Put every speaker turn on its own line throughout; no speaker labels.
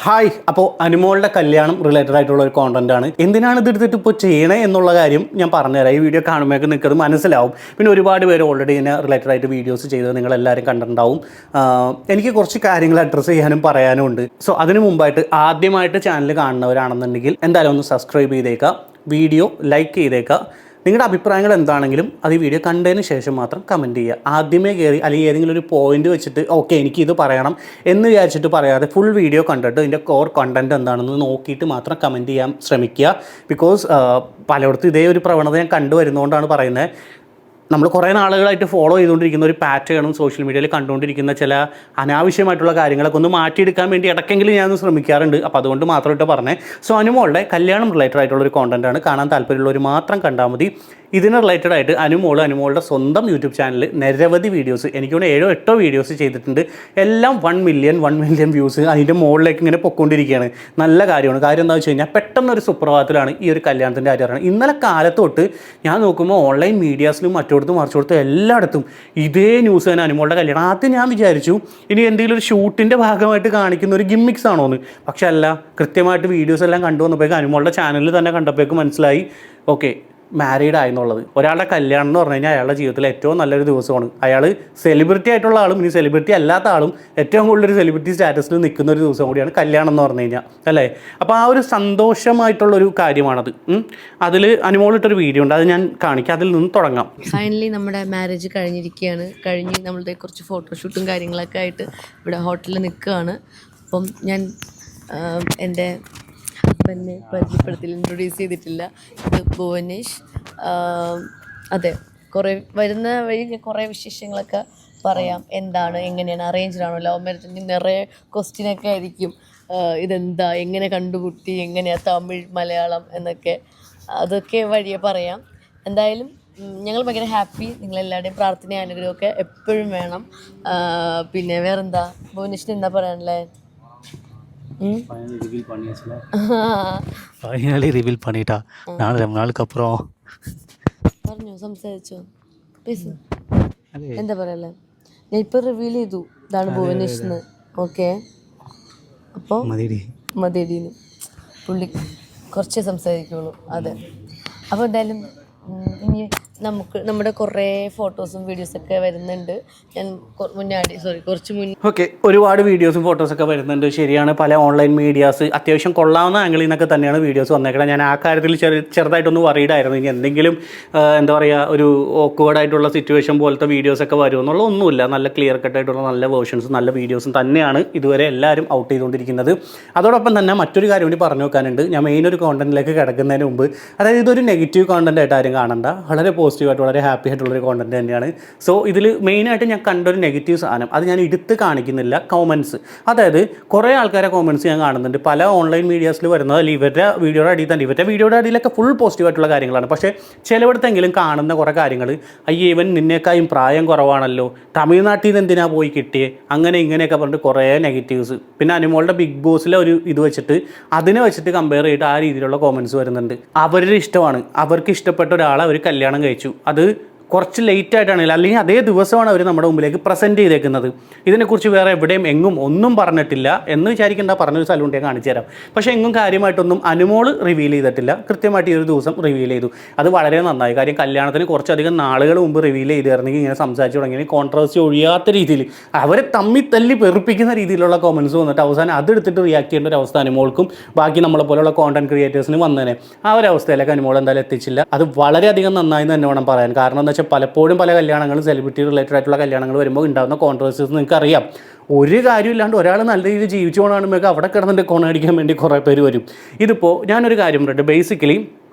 Hi, അപ്പോൾ അനുമോളുടെ കല്യാണം റിലേറ്റഡ് ആയിട്ടുള്ള ഒരു കോണ്ടന്റ് ആണ്. എന്തിനാണ് ഇത് എടുത്തിട്ട് ഇപ്പോൾ ചെയ്യണേ എന്നുള്ള കാര്യം ഞാൻ പറഞ്ഞുതരാം. ഈ വീഡിയോ കാണുമ്പോഴേക്ക് നിൽക്കുന്നത് മനസ്സിലാവും. പിന്നെ ഒരുപാട് പേര് ഓൾറെഡി ഇതിനെ റിലേറ്റഡ് ആയിട്ട് വീഡിയോസ് ചെയ്തത് നിങ്ങളെല്ലാവരും കണ്ടിട്ടുണ്ടാവും. എനിക്ക് കുറച്ച് കാര്യങ്ങൾ അഡ്രസ്സ് ചെയ്യാനും പറയാനും ഉണ്ട്. സോ അതിന് മുമ്പായിട്ട് ആദ്യമായിട്ട് ചാനൽ കാണുന്നവരാണെന്നുണ്ടെങ്കിൽ എന്തായാലും ഒന്ന് സബ്സ്ക്രൈബ് ചെയ്തേക്കുക, വീഡിയോ ലൈക്ക് ചെയ്തേക്കുക. നിങ്ങളുടെ അഭിപ്രായങ്ങൾ എന്താണെങ്കിലും അത് ഈ വീഡിയോ കണ്ടതിന് ശേഷം മാത്രം കമൻറ്റ് ചെയ്യുക. ആദ്യമേ കയറി അല്ലെങ്കിൽ ഏതെങ്കിലും ഒരു പോയിന്റ് വെച്ചിട്ട് ഓക്കെ എനിക്കിത് പറയണം എന്ന് വിചാരിച്ചിട്ട് പറയാതെ ഫുൾ വീഡിയോ കണ്ടിട്ട് ഇതിൻ്റെ കോർ കണ്ടൻറ്റ് എന്താണെന്ന് നോക്കിയിട്ട് മാത്രം കമൻറ്റ് ചെയ്യാൻ ശ്രമിക്കുക. ബിക്കോസ് പലയിടത്തും ഇതേ ഒരു പ്രവണത ഞാൻ കണ്ടുവരുന്നതുകൊണ്ടാണ് പറയുന്നത്. നമ്മൾ കുറേ നാളുകളായിട്ട് ഫോളോ ചെയ്തുകൊണ്ടിരിക്കുന്ന ഒരു പാറ്റേണും സോഷ്യൽ മീഡിയയിൽ കണ്ടുകൊണ്ടിരിക്കുന്ന ചില അനാവശ്യമായിട്ടുള്ള കാര്യങ്ങളൊക്കെ ഒന്ന് മാറ്റിയെടുക്കാൻ വേണ്ടി ഇടയ്ക്കെങ്കിലും ഞാനൊന്ന് ശ്രമിക്കാറുണ്ട്. അപ്പോൾ അതുകൊണ്ട് മാത്രമായിട്ട് പറഞ്ഞേ. സോ അനുമോളുടെ കല്യാണം റിലേറ്റഡ് ആയിട്ടുള്ളൊരു കോണ്ടൻറ്റാണ്. കാണാൻ താല്പര്യമുള്ളവർ മാത്രം കണ്ടാൽ മതി. ഇതിന് റിലേറ്റഡ് ആയിട്ട് അനുമോളുടെ സ്വന്തം യൂട്യൂബ് ചാനലിൽ നിരവധി വീഡിയോസ്, എനിക്കൊന്ന് 7-8 വീഡിയോസ് ചെയ്തിട്ടുണ്ട്. എല്ലാം 1 മില്യൺ വ്യൂസ് അതിൻ്റെ മുകളിലേക്ക് ഇങ്ങനെ പൊയ്ക്കൊണ്ടിരിക്കുകയാണ്. നല്ല കാര്യമാണ്. കാര്യം എന്താണെന്ന് വെച്ച് കഴിഞ്ഞാൽ പെട്ടെന്നൊരു സുപ്രഭാതത്തിലാണ് ഈ ഒരു കല്യാണത്തിൻ്റെ കാര്യം പറയുന്നത്. ഇന്നലെ കാലത്തൊട്ട് ഞാൻ നോക്കുമ്പോൾ ഓൺലൈൻ മീഡിയാസിലും മറിച്ചോടത്തും എല്ലായിടത്തും ഇതേ ന്യൂസ് തന്നെ, അനുമോളുടെ കല്യാണം. ആദ്യം ഞാൻ വിചാരിച്ചു ഇനി എന്തെങ്കിലും ഒരു ഷൂട്ടിൻ്റെ ഭാഗമായിട്ട് കാണിക്കുന്ന ഒരു ഗിമ്മിക്സ് ആണോ എന്ന്. പക്ഷെ അല്ല, കൃത്യമായിട്ട് വീഡിയോസ് എല്ലാം കണ്ടുവന്നപ്പോഴേക്കും അനുമോളുടെ ചാനലിൽ തന്നെ കണ്ടപ്പോഴേക്കും മനസ്സിലായി ഓക്കെ മാരീഡ് ആയെന്നുള്ളത്. ഒരാളുടെ കല്യാണം എന്ന് പറഞ്ഞു കഴിഞ്ഞാൽ അയാളുടെ ജീവിതത്തിലെ ഏറ്റവും നല്ലൊരു ദിവസമാണ്. അയാൾ സെലിബ്രിറ്റി ആയിട്ടുള്ള ആളും ഇനി സെലിബ്രിറ്റി അല്ലാത്ത ആളും ഏറ്റവും കൂടുതലൊരു സെലിബ്രിറ്റി സ്റ്റാറ്റസിൽ നിൽക്കുന്ന ഒരു ദിവസം കൂടിയാണ് കല്യാണം എന്ന് പറഞ്ഞു കഴിഞ്ഞാൽ, അല്ലേ? അപ്പോൾ ആ ഒരു സന്തോഷമായിട്ടുള്ളൊരു കാര്യമാണത്. അതിൽ അനുമോളിട്ടൊരു വീഡിയോ ഉണ്ട്, അത് ഞാൻ കാണിക്കാം. അതിൽ നിന്ന് തുടങ്ങാം.
ഫൈനലി നമ്മുടെ മാരേജ് കഴിഞ്ഞ് നമ്മളുടെ കുറച്ച് ഫോട്ടോഷൂട്ടും കാര്യങ്ങളൊക്കെ ആയിട്ട് ഇവിടെ ഹോട്ടലിൽ നിൽക്കുകയാണ്. അപ്പം ഞാൻ എൻ്റെ ഹസ്ബൻഡിനെ ഇൻട്രൊഡ്യൂസ് ചെയ്തിട്ടില്ല. ഇത് ഭുവനേഷ്. അതെ, വരുന്ന വഴി ഞാൻ കുറേ വിശേഷങ്ങളൊക്കെ പറയാം. എന്താണ്, എങ്ങനെയാണ്, അറേഞ്ച്ഡ് ആണോ, ലവ് മാരേജ്, നിറയെ ക്വസ്റ്റ്യനൊക്കെ ആയിരിക്കും. ഇതെന്താ, എങ്ങനെ കണ്ടുമുട്ടി, എങ്ങനെയാണ് തമിഴ് മലയാളം എന്നൊക്കെ, അതൊക്കെ വഴിയെ പറയാം. എന്തായാലും ഞങ്ങൾ ഭയങ്കര ഹാപ്പി. നിങ്ങളെല്ലാവരുടെയും പ്രാർത്ഥനയും അനുഗ്രഹമൊക്കെ എപ്പോഴും വേണം. പിന്നെ വേറെന്താ, ഭുവനേഷിന് എന്താ പറയാനുള്ളത്?
ഫൈനലി റിവീൽ பண்ணிட்டா. 4 நாளுக்கு அப்புறம்
പറഞ്ഞു, സംസാരിച്ചോ, പേസ്. എന്താ പറയല്ലേ, ഞാൻ ഇപ്പം റിവീൽ ചെയ്തു ഇതാണ് ഭുവനേഷ്. ഓക്കെ, അപ്പോൾ മതിയടീന്ന് പുള്ളി കുറച്ചേ സംസാരിക്കുള്ളൂ. അതെ, അപ്പോൾ എന്തായാലും ഇനി നമ്മുടെ കുറേ ഫോട്ടോസും വീഡിയോസൊക്കെ വരുന്നുണ്ട്. ഞാൻ കുറച്ച് മുന്നേ
ഓക്കെ ഒരുപാട് വീഡിയോസും ഫോട്ടോസൊക്കെ വരുന്നുണ്ട്. ശരിയാണ്, പല ഓൺലൈൻ മീഡിയാസ് അത്യാവശ്യം കൊള്ളാവുന്ന ആംഗിളിൽ നിന്നൊക്കെ തന്നെയാണ് വീഡിയോസ് വന്നേക്കുന്നത്. ഞാൻ ആ കാര്യത്തിൽ ചെറുതായിട്ടൊന്ന് വറീഡായിരുന്നു. ഇനി എന്തെങ്കിലും എന്താ പറയുക, ഒരു ഓക്വേർഡായിട്ടുള്ള സിറ്റുവേഷൻ പോലത്തെ വീഡിയോസൊക്കെ വരുമെന്നുള്ള ഒന്നുമില്ല. നല്ല ക്ലിയർ കട്ടായിട്ടുള്ള നല്ല വേർഷൻസും നല്ല വീഡിയോസും തന്നെയാണ് ഇതുവരെ എല്ലാവരും ഔട്ട് ചെയ്തുകൊണ്ടിരിക്കുന്നത്. അതോടൊപ്പം തന്നെ മറ്റൊരു കാര്യം കൂടി പറഞ്ഞു വെക്കാനുണ്ട്. ഞാൻ മെയിൻ ഒരു കോണ്ടന്റിലേക്ക് കിടക്കുന്നതിന് മുമ്പ്, അതായത് ഇതൊരു നെഗറ്റീവ് കോണ്ടന്റ് ആയിട്ട് ആരും കാണണ്ട. വളരെ പോസിറ്റീവായിട്ട് വളരെ ഹാപ്പി ആയിട്ടുള്ളൊരു കോണ്ടന്റ് തന്നെയാണ്. സോ ഇതിൽ മെയിനായിട്ട് ഞാൻ കണ്ടൊരു നെഗറ്റീവ് സാധനം, അത് ഞാൻ എടുത്ത് കാണിക്കുന്നില്ല, കോമൻസ്. അതായത് കുറേ ആൾക്കാരെ കോമൻസ് ഞാൻ കാണുന്നുണ്ട് പല ഓൺലൈൻ മീഡിയാസിൽ വരുന്നത്. അല്ലെങ്കിൽ ഇവരുടെ വീഡിയോയുടെ അടിയിലൊക്കെ ഫുൾ പോസിറ്റീവായിട്ടുള്ള കാര്യങ്ങളാണ്. പക്ഷേ ചിലയിടത്തെങ്കിലും കാണുന്ന കുറേ കാര്യങ്ങൾ, അയ്യേ ഇവൻ നിന്നേക്കായും പ്രായം കുറവാണല്ലോ, തമിഴ്നാട്ടിൽ നിന്ന് എന്തിനാ പോയി കിട്ടിയേ, അങ്ങനെ ഇങ്ങനെയൊക്കെ പറഞ്ഞിട്ട് കുറേ നെഗറ്റീവ്സ്. പിന്നെ അനുമോളുടെ ബിഗ് ബോസിലെ ഒരു ഇത് വെച്ചിട്ട് അതിനെ വെച്ചിട്ട് കമ്പയർ ചെയ്തിട്ട് ആ രീതിയിലുള്ള കോമൻസ് വരുന്നുണ്ട്. അവരുടെ ഇഷ്ടമാണ്, അവർക്ക് ഇഷ്ടപ്പെട്ട ഒരാളെ അവർ കല്യാണം കഴിച്ചു. അത് കുറച്ച് ലേറ്റ് ആയിട്ടാണെങ്കിൽ അല്ലെങ്കിൽ അതേ ദിവസമാണ് അവർ നമ്മുടെ മുമ്പിലേക്ക് പ്രസൻറ്റ് ചെയ്തേക്കുന്നത്. ഇതിനെക്കുറിച്ച് വേറെ എവിടെയും എങ്ങും ഒന്നും പറഞ്ഞിട്ടില്ല എന്ന് വിചാരിക്കേണ്ട. പറഞ്ഞൊരു സ്ഥലമുണ്ട്, ഞാൻ കാണിച്ചു തരാം. പക്ഷേ എങ്ങും കാര്യമായിട്ടൊന്നും അനുമോള് റിവീൽ ചെയ്തിട്ടില്ല. കൃത്യമായിട്ട് ഈ ഒരു ദിവസം റിവീൽ ചെയ്തു. അത് വളരെ നന്നായി. കാര്യം കല്യാണത്തിന് കുറച്ചധികം നാളുകൾ മുമ്പ് റിവീൽ ചെയ്തിരുന്നെങ്കിൽ ഇങ്ങനെ സംസാരിച്ച് തുടങ്ങി കോൺട്രവേഴ്സി ഒഴിയാത്ത രീതിയിൽ അവരെ തല്ലി പെറുപ്പിക്കുന്ന രീതിയിലുള്ള കോമൻസ് വന്നിട്ട് അവസാനം അതെടുത്തിട്ട് റിയാക്ട് ചെയ്യേണ്ട ഒരു അവസ്ഥ അനുമോൾക്കും ബാക്കി നമ്മളെ പോലെയുള്ള കോണ്ടന്റ് ക്രിയേറ്റേഴ്സിന് വന്നേനെ. ആ ഒരു അവസ്ഥയിലേക്ക് അനുമോൾ എന്തായാലും എത്തിച്ചില്ല. അത് വളരെയധികം നന്നായി എന്ന് തന്നെ വേണം പറയാൻ. കാരണം എന്താ വെച്ചാൽ പലപ്പോഴും പല കല്യാണങ്ങളും സെലിബ്രിറ്റി റിലേറ്റഡ് ആയിട്ടുള്ള കല്യാണങ്ങൾ വരുമ്പോൾ ഉണ്ടാകുന്ന കോൺട്രവേഴ്സീസ് നിങ്ങൾക്കറിയാം. ഒരു കാര്യമില്ലാണ്ട് ഒരാൾ നല്ല രീതിയിൽ ജീവിച്ചു പോകണമെങ്കിൽ അവിടെ കിടന്നിട്ട് കോണടിക്കാൻ വേണ്ടി കുറേ പേര് വരും. ഇതിപ്പോൾ ഞാനൊരു കാര്യം പറയട്ടെ. ബേസിക്കലി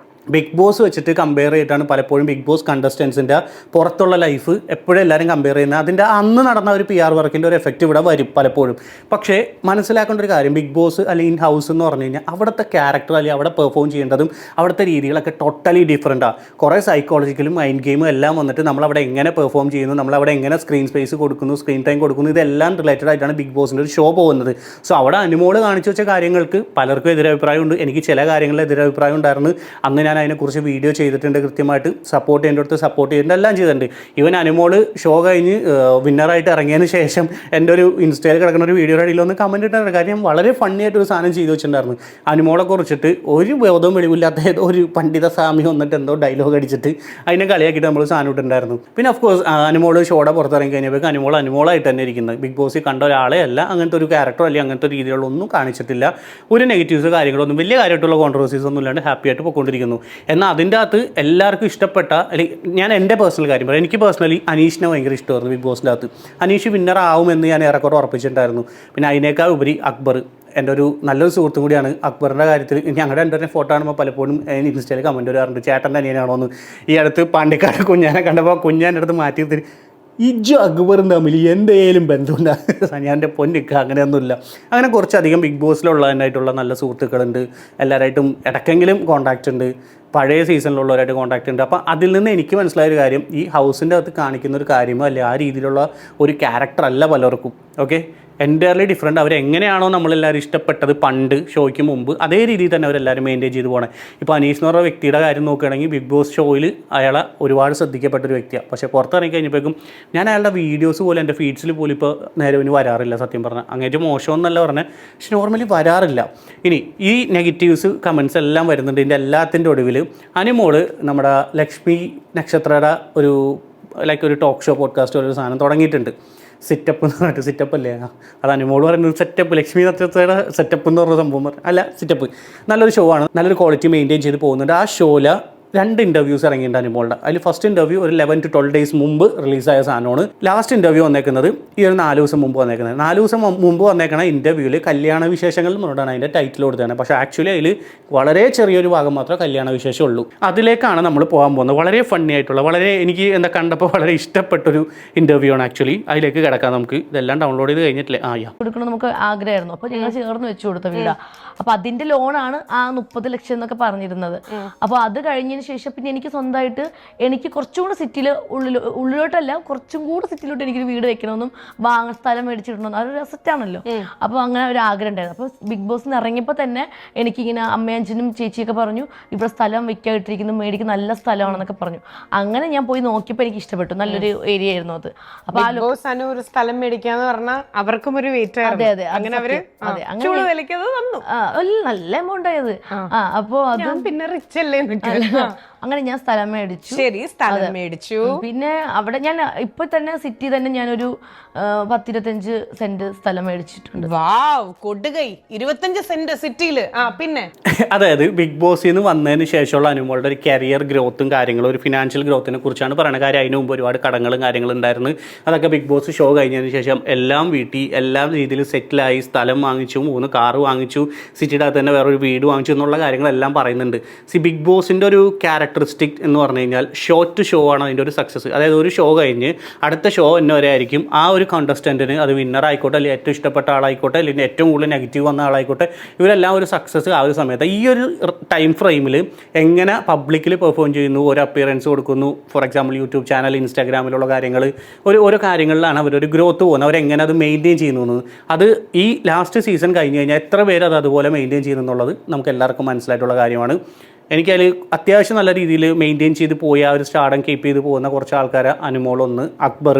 ബിഗ് ബോസ് വെച്ചിട്ട് കമ്പയർ ചെയ്തിട്ടാണ് പലപ്പോഴും ബിഗ് ബോസ് കണ്ടസ്റ്റൻസിൻ്റെ പുറത്തുള്ള ലൈഫ് എപ്പോഴും എല്ലാവരും കമ്പയർ ചെയ്യുന്നത്. അതിൻ്റെ അന്ന് നടന്ന ഒരു PR വർക്കിൻ്റെ ഒരു എഫക്റ്റ് ഇവിടെ വരും പലപ്പോഴും. പക്ഷേ മനസ്സിലാക്കേണ്ട ഒരു കാര്യം, ബിഗ് ബോസ് അല്ലെങ്കിൽ ഇൻ ഹൗസ് എന്ന് പറഞ്ഞു കഴിഞ്ഞാൽ അവിടുത്തെ ക്യാരക്ടർ അല്ലെങ്കിൽ അവിടെ പെർഫോം ചെയ്യേണ്ടതും അവിടുത്തെ രീതികളൊക്കെ ടോട്ടലി ഡിഫറൻറ്റാണ്. കുറേ സൈക്കോളജിക്കലും മൈൻഡ് ഗെയിമും എല്ലാം വന്നിട്ട് നമ്മളവിടെ എങ്ങനെ പെർഫോം ചെയ്യുന്നു, നമ്മളവിടെ എങ്ങനെ സ്ക്രീൻ സ്പേസ് കൊടുക്കുന്നു, സ്ക്രീൻ ടൈം കൊടുക്കുന്നു, ഇതെല്ലാം റിലേറ്റഡ് ആയിട്ടാണ് ബിഗ് ബോസിൻ്റെ ഒരു ഷോ പോകുന്നത്. സോ അവിടെ അനുമോള് കാണിച്ചു വെച്ച കാര്യങ്ങൾക്ക് പലർക്കും എതിരഭിപ്രായമുണ്ട്. എനിക്ക് ചില കാര്യങ്ങളിൽ എതിരഭിപ്രായം ഉണ്ടായിരുന്നു. അന്ന് ഞാൻ അതിനെക്കുറിച്ച് വീഡിയോ ചെയ്തിട്ടുണ്ട്, കൃത്യമായിട്ട് സപ്പോർട്ട് ചെയ്യേണ്ട അടുത്ത് സപ്പോർട്ട് ചെയ്തിട്ടുണ്ട്, എല്ലാം ചെയ്തിട്ടുണ്ട്. ഈവൻ അനുമോള് ഷോ കഴിഞ്ഞ് വിന്നറായിട്ട് ഇറങ്ങിയതിന് ശേഷം എൻ്റെ ഒരു ഇൻസ്റ്റയിൽ കിടക്കുന്ന ഒരു വീഡിയോയുടെ അടിയിൽ ഒന്ന് കമൻറ്റ് ഇട്ടായിരുന്നു. കാര്യം വളരെ ഫണ്ണി ആയിട്ടൊരു സാധനം ചെയ്ത് വെച്ചിട്ടുണ്ടായിരുന്നു. അനുമോളെ കുറിച്ചിട്ട് ഒരു ബോധവും വെളിവില്ലാത്ത ഏതോ ഒരു പണ്ഡിത സ്വാമി വന്നിട്ട് എന്തോ ഡയലോഗ് അടിച്ചിട്ട് അതിനെ കളിയാക്കിയിട്ട് നമ്മൾ സാധനം ഇട്ടുണ്ടായിരുന്നു. പിന്നെ ഓഫ് കോഴ്സ് അനുമോള് ഷോയുടെ പുറത്തിറങ്ങി കഴിഞ്ഞപ്പോൾ അനുമോളായിട്ട് തന്നെ ഇരിക്കുന്നത്. ബിഗ് ബോസിൽ കണ്ട ഒരാളെ അല്ല, അങ്ങനത്തെ ഒരു ക്യാരക്ടറോ അല്ലെങ്കിൽ അങ്ങനത്തെ രീതികളൊന്നും കാണിച്ചിട്ടില്ല. ഒരു നെഗറ്റീവ്സ് കാര്യങ്ങളൊന്നും വലിയ കാര്യമായിട്ടുള്ള കോൺട്രവേഴ്സീസ് ഒന്നും ഇല്ലാണ്ട് ഹാപ്പി ആയിട്ട് പോയിക്കൊണ്ടിരിക്കുന്നു. എന്നാൽ അതിൻ്റെ അകത്ത് എല്ലാവർക്കും ഇഷ്ടപ്പെട്ട, അല്ലെങ്കിൽ ഞാൻ എൻ്റെ പേഴ്സണൽ കാര്യം പറയാം, എനിക്ക് പേഴ്സണലി അനീഷിനെ ഭയങ്കര ഇഷ്ടമായിരുന്നു. ബിഗ് ബോസിൻ്റെ അകത്ത് അനീഷ് വിന്നർ ആവുമെന്ന് ഞാൻ ഏറെക്കുറെ ഉറപ്പിച്ചിട്ടുണ്ടായിരുന്നു. പിന്നെ അതിനേക്കാൾ ഉപരി അക്ബർ എൻ്റെ ഒരു നല്ലൊരു സുഹൃത്തും കൂടിയാണ്. അക്ബറിൻ്റെ കാര്യത്തിൽ ഞങ്ങളുടെ എൻ്റെ ഫോട്ടോ കാണുമ്പോൾ പലപ്പോഴും ഇൻസ്റ്റയിൽ കമൻറ്റ് വരാറുണ്ട്, ചേട്ടൻ്റെ അനിയനാണോ എന്ന്. ഈ അടുത്ത് പാണ്ടിക്കാട് കുഞ്ഞാനെ കണ്ടപ്പോൾ കുഞ്ഞാൻ്റെ അടുത്ത് മാറ്റി തരും, ഇജ്ജു അക്ബറും തമ്മിൽ എന്തെങ്കിലും ബന്ധമുണ്ടാകും. ഞാൻ എൻ്റെ പൊന്നിക്ക അങ്ങനെയൊന്നുമില്ല. അങ്ങനെ കുറച്ചധികം ബിഗ് ബോസിലുള്ളതിനായിട്ടുള്ള നല്ല സുഹൃത്തുക്കളുണ്ട്, എല്ലാവരായിട്ടും ഇടയ്ക്കെങ്കിലും കോൺടാക്റ്റ് ഉണ്ട്, പഴയ സീസണിലുള്ളവരായിട്ട് കോൺടാക്റ്റ് ഉണ്ട്. അപ്പോൾ അതിൽ നിന്ന് എനിക്ക് മനസ്സിലായൊരു കാര്യം, ഈ ഹൗസിൻ്റെ അകത്ത് കാണിക്കുന്ന ഒരു കാര്യമോ അല്ലെ ആ രീതിയിലുള്ള ഒരു ക്യാരക്ടർ അല്ല പലർക്കും. Okay, entirely different. അവരെങ്ങനെയാണോ നമ്മളെല്ലാവരും ഇഷ്ടപ്പെട്ടത് പണ്ട് ഷോയ്ക്ക് മുമ്പ്, അതേ രീതിയിൽ തന്നെ അവരെല്ലാവരും മെയിൻറ്റെയിൻ ചെയ്ത് പോകണേ. ഇപ്പോൾ അനീഷ് എന്ന് പറഞ്ഞ വ്യക്തിയുടെ കാര്യം നോക്കുകയാണെങ്കിൽ ബിഗ് ബോസ് ഷോയിൽ അയാളെ ഒരുപാട് ശ്രദ്ധിക്കപ്പെട്ടൊരു വ്യക്തിയാണ്. പക്ഷേ പുറത്തിറങ്ങി കഴിഞ്ഞപ്പോഴേക്കും ഞാൻ അയാളുടെ വീഡിയോസ് പോലും എൻ്റെ ഫീഡ്സിൽ പോലും ഇപ്പോൾ നേരെ വരാറില്ല. സത്യം പറഞ്ഞാൽ അങ്ങേറ്റം മോശമെന്നല്ല പറഞ്ഞത്, പക്ഷെ നോർമലി വരാറില്ല. ഇനി ഈ നെഗറ്റീവ്സ് കമൻസ് എല്ലാം വരുന്നുണ്ട്. ഇതിൻ്റെ എല്ലാത്തിൻ്റെ ഒടുവിൽ അനുമോള് നമ്മുടെ ലക്ഷ്മി നക്ഷത്രയുടെ ഒരു ടോക്ക് ഷോ പോഡ്കാസ്റ്റ് ഒരു സാധനം തുടങ്ങിയിട്ടുണ്ട്. സെറ്റപ്പ് എന്ന് പറഞ്ഞിട്ട്, സെറ്റപ്പ് അല്ലേ, അത് അനുമോള് പറയുന്നത് സെറ്റപ്പ്, ലക്ഷ്മി നക്ഷത്രയുടെ സെറ്റപ്പ് എന്ന് പറഞ്ഞ സംഭവം അല്ല, സെറ്റപ്പ് നല്ലൊരു ഷോ ആണ്, നല്ലൊരു ക്വാളിറ്റി മെയിൻറ്റെയിൻ ചെയ്ത് പോകുന്നുണ്ട്. ആ ഷോയിൽ 2 ഇൻ്റർവ്യൂസ് ഇറങ്ങിയിട്ടുണ്ട് അനുമോളുടെ. അതിൽ ഫസ്റ്റ് ഇൻ്റർവ്യൂ ഒരു 11 to 12 days മുമ്പ് റിലീസായ സാധനമാണ്. ലാസ്റ്റ് ഇൻ്റർവ്യൂ വന്നേക്കുന്നത് ഈ ഒരു 4 ദിവസം മുമ്പ് വന്നേക്കുന്നത്. 4 ദിവസം മുമ്പ് വന്നേക്കണ ഇൻ്റർവ്യൂവിൽ കല്യാണ വിശേഷങ്ങൾ എന്നുള്ളതാണ് അതിൻ്റെ ടൈറ്റിൽ കൊടുത്തതാണ്. പക്ഷേ ആക്ച്വലി അതിൽ വളരെ ചെറിയൊരു ഭാഗം മാത്രമേ കല്യാണ വിശേഷം ഉള്ളൂ. അതിലേക്കാണ് നമ്മൾ പോകാൻ പോകുന്നത്. വളരെ ഫണ്ണി ആയിട്ടുള്ള, വളരെ എനിക്ക് കണ്ടപ്പോൾ വളരെ ഇഷ്ടപ്പെട്ടൊരു ഇൻ്റർവ്യൂ ആണ് ആക്ച്വലി. അതിലേക്ക് കിടക്കാം നമുക്ക്. ഇതെല്ലാം ഡൗൺലോഡ് ചെയ്ത് കഴിഞ്ഞിട്ടില്ലേ,
കൊടുക്കണം നമുക്ക് ആഗ്രഹമായിരുന്നു. അപ്പോൾ ഞങ്ങൾ ചേർന്ന് വെച്ച് കൊടുത്ത വീടാ. അപ്പോൾ അതിൻ്റെ ലോണാണ് ആ 30 ലക്ഷം എന്നൊക്കെ പറഞ്ഞിരുന്നത്. അപ്പോൾ അത് കഴിഞ്ഞതിന് ശേഷം പിന്നെ എനിക്ക് സ്വന്തമായിട്ട് എനിക്ക് കുറച്ചും കൂടെ സിറ്റിയിൽ ഉള്ളിലോട്ടല്ല, കുറച്ചും കൂടെ സിറ്റിയിലോട്ട് എനിക്കൊരു വീട് വെക്കണമെന്നും സ്ഥലം മേടിച്ചിടണമെന്നും അതൊരു അസറ്റാണല്ലോ. അപ്പോൾ അങ്ങനെ ഒരു ആഗ്രഹം ഉണ്ടായിരുന്നു. അപ്പോൾ ബിഗ് ബോസിന് ഇറങ്ങിയപ്പോൾ തന്നെ എനിക്കിങ്ങനെ അമ്മയഞ്ചനും ചേച്ചിയൊക്കെ പറഞ്ഞു, ഇവിടെ സ്ഥലം വെക്കായിട്ടിരിക്കുന്നു, മേടിക്കുന്ന നല്ല സ്ഥലമാണെന്നൊക്കെ പറഞ്ഞു. അങ്ങനെ ഞാൻ പോയി നോക്കിയപ്പോൾ എനിക്ക് ഇഷ്ടപ്പെട്ടു. നല്ലൊരു ഏരിയ ആയിരുന്നു അത്. അപ്പോൾ
ഒരു സ്ഥലം മേടിക്കാന്ന് പറഞ്ഞാൽ അവർക്കും ഒരു വെയിറ്റ്.
അതെ അതെ,
അങ്ങനെ അവര്
നല്ല എമൗണ്ട് ആയത്. അപ്പോ അത്
പിന്നെ റിച്ച് അല്ലേ.
അങ്ങനെ ഞാൻ സ്ഥലം മേടിച്ചു.
ശരി, സ്ഥലം മേടിച്ചു.
പിന്നെ അവിടെ ഞാൻ ഇപ്പൊ തന്നെ സിറ്റി തന്നെ ഞാനൊരു 10-25 സെന്റ് സ്ഥലം മേടിച്ചിട്ടുണ്ട്.
വാവ്, കൊടുകൈ 25 സെന്റ് സിറ്റിയില്. പിന്നെ
അതായത് ബിഗ് ബോസിൽ നിന്ന് വന്നതിന് ശേഷമുള്ള അനുമോളുടെ ഒരു കരിയർ ഗ്രോത്തും കാര്യങ്ങളും, ഒരു ഫിനാൻഷ്യൽ ഗ്രോത്തിനെ കുറിച്ചാണ് പറയുന്നത്. കാര്യം അതിന് മുമ്പ് ഒരുപാട് കടങ്ങളും കാര്യങ്ങളും ഉണ്ടായിരുന്നു. അതൊക്കെ ബിഗ് ബോസ് ഷോ കഴിഞ്ഞതിന് ശേഷം എല്ലാം വീട്ടി എല്ലാ രീതിയിലും സെറ്റിലായി, സ്ഥലം വാങ്ങിച്ചു, 3 കാറ് വാങ്ങിച്ചു, സിറ്റിയുടെ അകത്ത് തന്നെ വേറൊരു വീട് വാങ്ങിച്ചു എന്നുള്ള കാര്യങ്ങളെല്ലാം പറയുന്നുണ്ട്. ബിഗ് ബോസിൻ്റെ ഒരു ക്യാരക്ടറിസ്റ്റിക് എന്ന് പറഞ്ഞു കഴിഞ്ഞാൽ ഷോ ടു ഷോ ആണ് അതിൻ്റെ ഒരു സക്സസ്. അതായത് ഒരു ഷോ കഴിഞ്ഞ് അടുത്ത ഷോ എന്നെ വരെ ആയിരിക്കും ആ ഒരു കണ്ടസ്റ്റൻറ്റിന്, അത് വിന്നർ ആയിക്കോട്ടെ അല്ലെങ്കിൽ ഏറ്റവും ഇഷ്ടപ്പെട്ട ആളായിക്കോട്ടെ അല്ലെങ്കിൽ ഏറ്റവും കൂടുതൽ നെഗറ്റീവ് വന്ന ആളായിക്കോട്ടെ, ഇവരെല്ലാം ഒരു സക്സസ് ആ ഒരു സമയത്ത് ഈ ഒരു ടൈം ഫ്രെയിമിൽ എങ്ങനെ പബ്ലിക്കിൽ പെർഫോം ചെയ്യുന്നു, ഒരു അപ്പിയറൻസ് കൊടുക്കുന്നു. ഫോർ എക്സാമ്പിൾ യൂട്യൂബ് ചാനൽ, ഇൻസ്റ്റാഗ്രാമിലുള്ള കാര്യങ്ങൾ, ഓരോ കാര്യങ്ങളിലാണ് അവരൊരു ഗ്രോത്ത് പോകുന്നത്. അവരെങ്ങനെ അത് മെയിൻറ്റെയിൻ ചെയ്യുന്നു, അത് ഈ ലാസ്റ്റ് സീസൺ കഴിഞ്ഞ് കഴിഞ്ഞാൽ എത്ര പേര് അത് അതുപോലെ മെയിൻറ്റെയിൻ ചെയ്യുന്നുള്ളത് നമുക്ക് എല്ലാവർക്കും മനസ്സിലായിട്ടുള്ള കാര്യമാണ്. എനിക്കതിൽ അത്യാവശ്യം നല്ല രീതിയിൽ മെയിൻറ്റെയിൻ ചെയ്ത് പോയി ആ ഒരു സ്റ്റാർഡം കീപ്പ് ചെയ്ത് പോകുന്ന കുറച്ച് ആൾക്കാരെ അനുമോളൊന്ന്, അക്ബർ